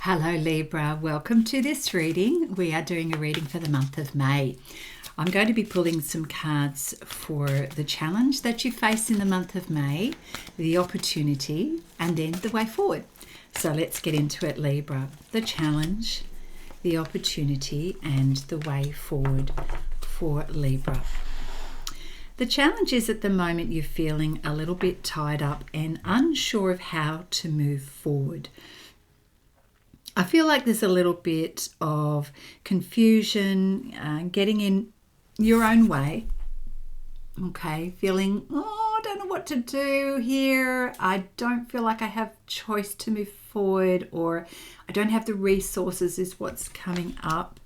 Hello Libra, welcome to this reading. We are doing a reading for the month of May. I'm going to be pulling some cards for the challenge that you face in the month of May, the opportunity, and then the way forward. So let's get into it, Libra. The challenge, the opportunity, and the way forward for Libra. The challenge is at the moment you're feeling a little bit tied up and unsure of how to move forward. I feel like there's a little bit of confusion, getting in your own way, okay? Feeling, I don't know what to do here. I don't feel like I have choice to move forward, or I don't have the resources is what's coming up.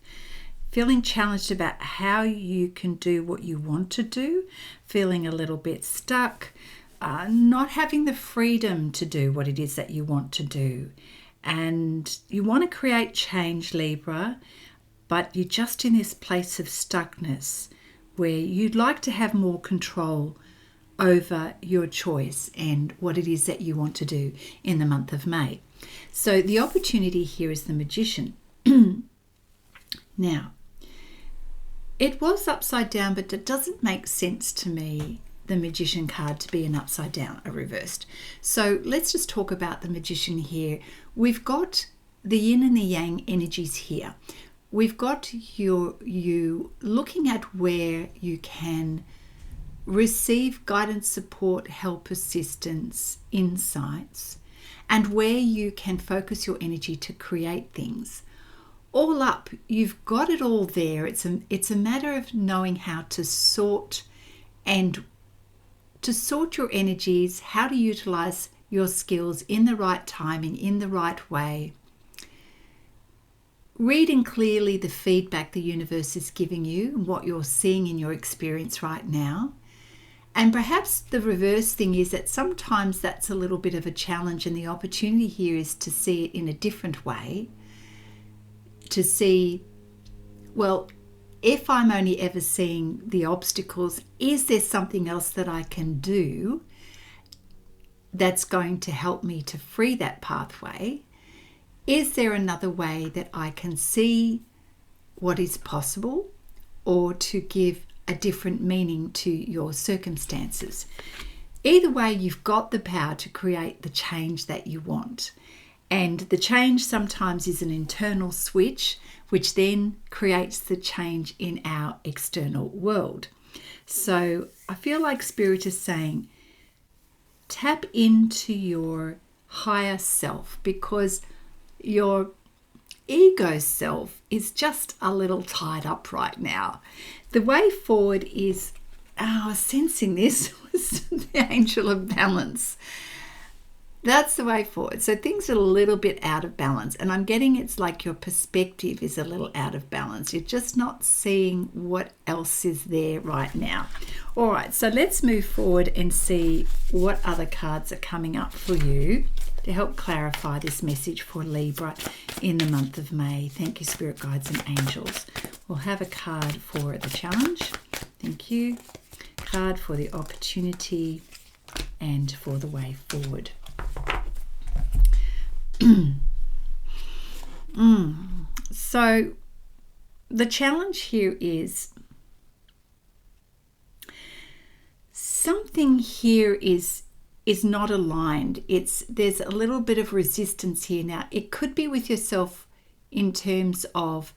Feeling challenged about how you can do what you want to do. Feeling a little bit stuck, not having the freedom to do what it is that you want to do. And you want to create change, Libra, but you're just in this place of stuckness where you'd like to have more control over your choice and what it is that you want to do in the month of May. So the opportunity here is the Magician. Now, it was upside down, but it doesn't make sense to me, the Magician card, to be an upside down, a reversed. So let's just talk about the Magician here. We've got the yin and the yang energies here. We've got you looking at where you can receive guidance, support, help, assistance, insights, and where you can focus your energy to create things. All up, you've got it all there. It's a matter of knowing how to sort your energies, how to utilize your skills in the right timing, in the right way. Reading clearly the feedback the universe is giving you and what you're seeing in your experience right now. And perhaps the reverse thing is that sometimes that's a little bit of a challenge, and the opportunity here is to see it in a different way. To see, well, if I'm only ever seeing the obstacles, is there something else that I can do that's going to help me to free that pathway? Is there another way that I can see what is possible, or to give a different meaning to your circumstances? Either way, you've got the power to create the change that you want. And the change sometimes is an internal switch, which then creates the change in our external world. So I feel like Spirit is saying, tap into your higher self, because your ego self is just a little tied up right now. The way forward is, I was sensing this was the Angel of Balance. That's the way forward. So things are a little bit out of balance, and I'm getting it's like your perspective is a little out of balance. You're just not seeing what else is there right now. All right, so let's move forward and see what other cards are coming up for you to help clarify this message for Libra in the month of May. Thank you, Spirit Guides and Angels. We'll have a card for the challenge. Thank you. Card for the opportunity and for the way forward. So the challenge here is something here is not aligned. There's a little bit of resistance here. Now, it could be with yourself in terms of,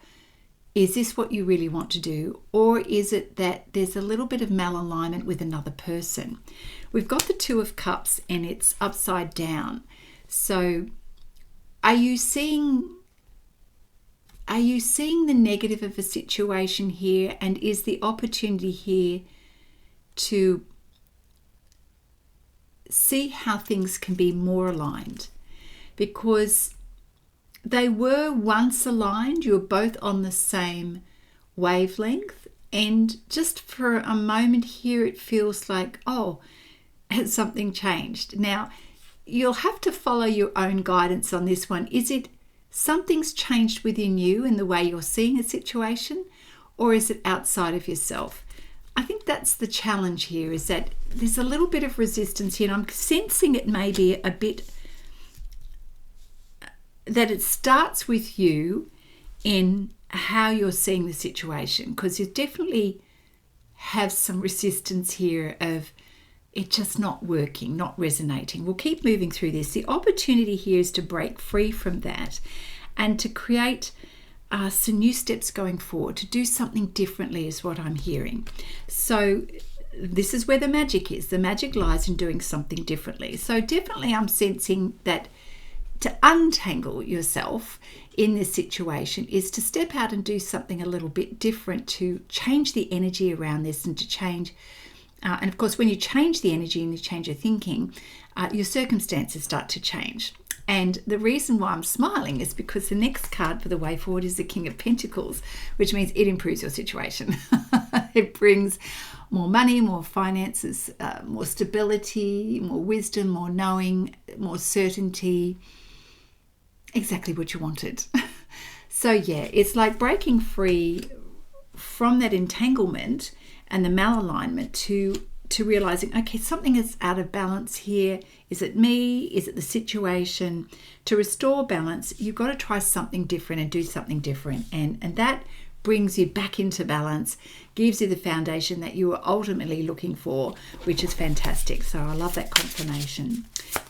is this what you really want to do? Or is it that there's a little bit of malalignment with another person? We've got the Two of Cups and it's upside down. So are you seeing the negative of a situation here? And is the opportunity here to see how things can be more aligned? Because they were once aligned, you were both on the same wavelength, and just for a moment here it feels like, has something changed? Now, you'll have to follow your own guidance on this one. Is it something's changed within you in the way you're seeing a situation, or is it outside of yourself? I think that's the challenge here, is that there's a little bit of resistance here, and I'm sensing it may be a bit that it starts with you in how you're seeing the situation, because you definitely have some resistance here of it just not working, not resonating. We'll keep moving through this. The opportunity here is to break free from that and to create some new steps going forward, to do something differently is what I'm hearing. So this is where the magic is. The magic lies in doing something differently. So definitely I'm sensing that to untangle yourself in this situation is to step out and do something a little bit different, to change the energy around this and to change. And of course, when you change the energy and you change your thinking, your circumstances start to change. And the reason why I'm smiling is because the next card for the way forward is the King of Pentacles, which means it improves your situation. It brings more money, more finances, more stability, more wisdom, more knowing, more certainty. Exactly what you wanted. So yeah, it's like breaking free from that entanglement and the malalignment to realizing, okay, something is out of balance here. Is it me? Is it the situation? To restore balance, you've got to try something different and do something different. And that brings you back into balance, gives you the foundation that you were ultimately looking for, which is fantastic. So I love that confirmation.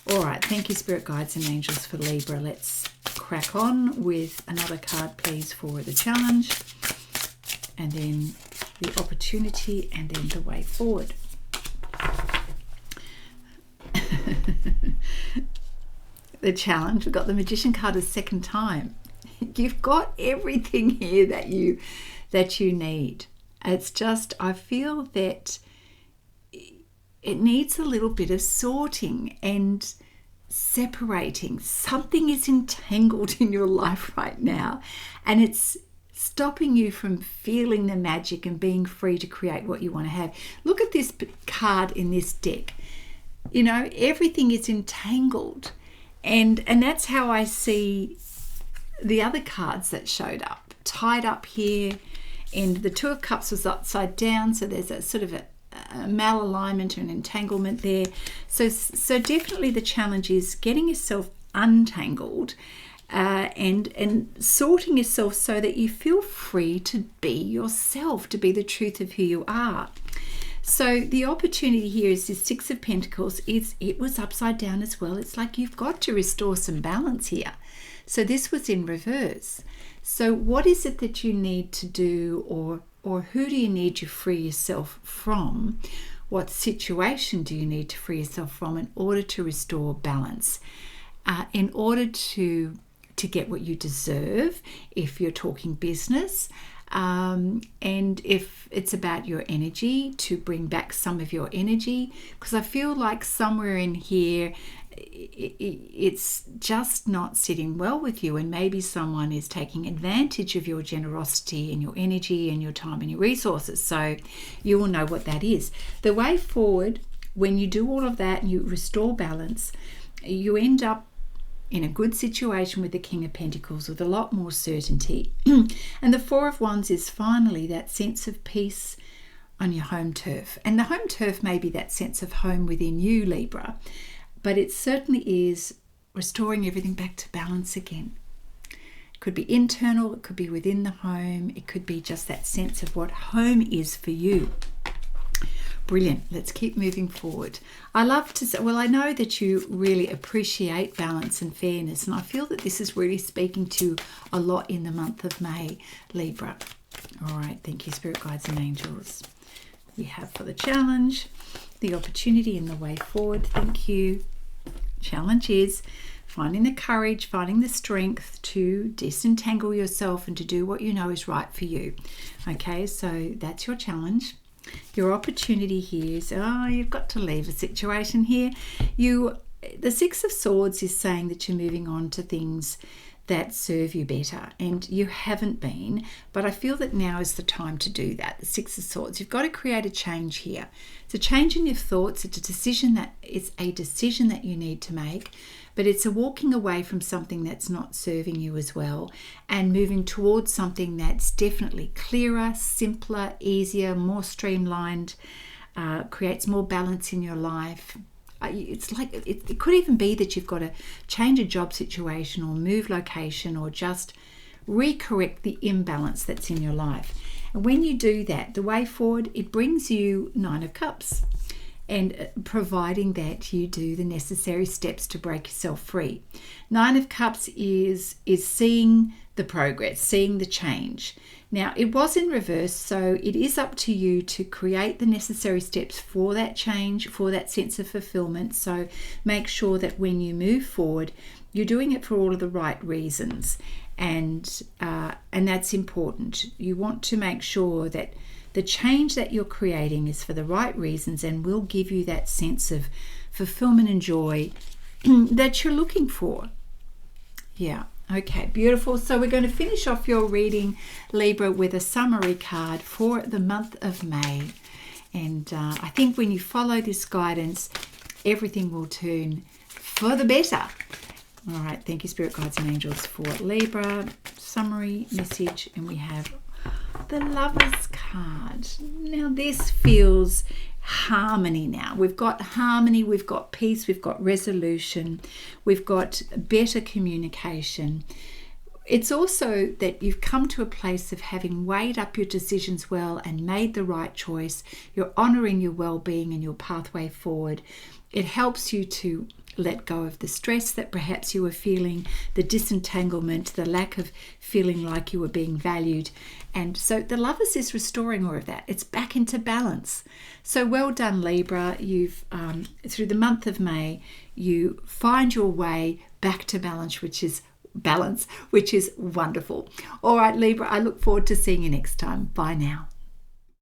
All right, thank you, Spirit Guides and Angels, for Libra. Let's crack on with another card, please, for the challenge, and then the opportunity, and then the way forward. The challenge, we've got the Magician card a second time. You've got everything here that you need. It's just, I feel that it needs a little bit of sorting and separating. Something is entangled in your life right now, and it's stopping you from feeling the magic and being free to create what you want to have. Look at this card in this deck. You know, everything is entangled, and that's how I see the other cards that showed up, tied up here, and the Two of Cups was upside down, so there's a sort of a malalignment and entanglement there. So definitely the challenge is getting yourself untangled and sorting yourself so that you feel free to be yourself, to be the truth of who you are. So the opportunity here is the Six of Pentacles. It was upside down as well. It's like you've got to restore some balance here. So this was in reverse. So what is it that you need to do, or who do you need to free yourself from? What situation do you need to free yourself from in order to restore balance? In order to get what you deserve, if you're talking business, and if it's about your energy, to bring back some of your energy, because I feel like somewhere in here it's just not sitting well with you, and maybe someone is taking advantage of your generosity and your energy and your time and your resources. So you will know what that is. The way forward, when you do all of that and you restore balance, you end up in a good situation with the King of Pentacles with a lot more certainty. And the Four of Wands is finally that sense of peace on your home turf. And the home turf may be that sense of home within you, Libra, but it certainly is restoring everything back to balance again. It could be internal, it could be within the home, it could be just that sense of what home is for you. Brilliant. Let's keep moving forward. I love to say, well, I know that you really appreciate balance and fairness, and I feel that this is really speaking to a lot in the month of May, Libra. All right. Thank you, Spirit Guides and Angels. We have for the challenge, the opportunity and the way forward. Thank you. Challenge is finding the courage, finding the strength to disentangle yourself and to do what you know is right for you. Okay, so that's your challenge. Your opportunity here is, you've got to leave a situation here. The Six of Swords is saying that you're moving on to things that serve you better, and you haven't been, but I feel that now is the time to do that. The Six of Swords, you've got to create a change here. It's a change in your thoughts. It's a decision that you need to make, but it's a walking away from something that's not serving you as well and moving towards something that's definitely clearer, simpler, easier, more streamlined, creates more balance in your life. It's like it could even be that you've got to change a job situation or move location or just recorrect the imbalance that's in your life. And when you do that, the way forward, it brings you 9 of Cups, and providing that you do the necessary steps to break yourself free. 9 of Cups is seeing the progress, seeing the change. Now, it was in reverse, so it is up to you to create the necessary steps for that change, for that sense of fulfillment. So make sure that when you move forward, you're doing it for all of the right reasons. And that's important. You want to make sure that the change that you're creating is for the right reasons and will give you that sense of fulfillment and joy that you're looking for. Yeah. Okay, beautiful. So we're going to finish off your reading, Libra, with a summary card for the month of May. And I think when you follow this guidance, everything will turn for the better. All right, thank you, Spirit Guides and Angels, for Libra, summary message. And we have the Lovers card. Now this feels harmony now. We've got harmony, we've got peace, we've got resolution, we've got better communication. It's also that you've come to a place of having weighed up your decisions well and made the right choice. You're honoring your well-being and your pathway forward. It helps you to let go of the stress that perhaps you were feeling, the disentanglement, the lack of feeling like you were being valued. And so the Lovers is restoring all of that. It's back into balance. So well done, Libra. You've through the month of May, you find your way back to balance, which is wonderful. All right, Libra, I look forward to seeing you next time. Bye now.